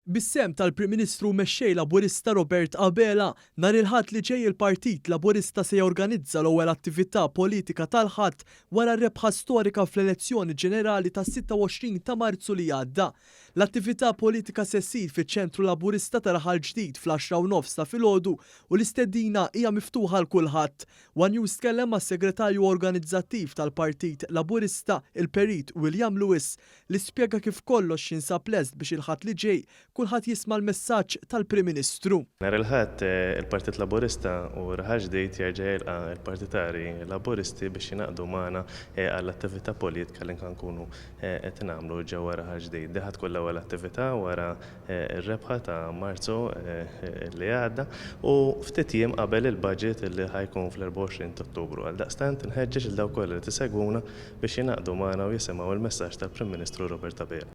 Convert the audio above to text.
Bis-sem tal-Prim Ministru mexxej Laburista Robert Abela nhar il-Ħadd li ġej il-Partit Laburista se jorganizza l-ewwel attività politika tal-Ħadd wara r-rebħa storika fl-elezzjoni ġenerali tas-26 ta' Marzu li għadda. L-attività politika se ssir fiċ-Ċentru Laburista ta' Raħal Ġdid fl-10:09 ta' filgħodu u l-istedina hija miftuħa l kulħadd. One News tkellem mas-Segretarju Organizzattiv tal-Partit Laburista, il-Perit William Lewis, li spjega kif kollox jinsab lest biex il-Ħadd li ġej kulħadd jisma' l-messaġġ tal-Prim Ministru. Nhar il-Ħadd il-Partit Laburista u Raħal Ġdid jerġa' jilqa' il-partitari Laburisti biex jingħaqdu magħna għall-attività politika li nkunu qed nagħmlu ġewwa Raħal Ġdid. Di ħadd tkun l-ewwel attività wara r-rebħa ta' Marzu li għadda u ftit jiem qabel il-budget li ħajkun fl-24 ta' Ottubru. Għaldaqstant inħeġġeġ il dawk kollha li tisegwuna biex jingħaqdu magħna u jisimgħu il-messaġġ tal-Prim Ministru Robert Abela.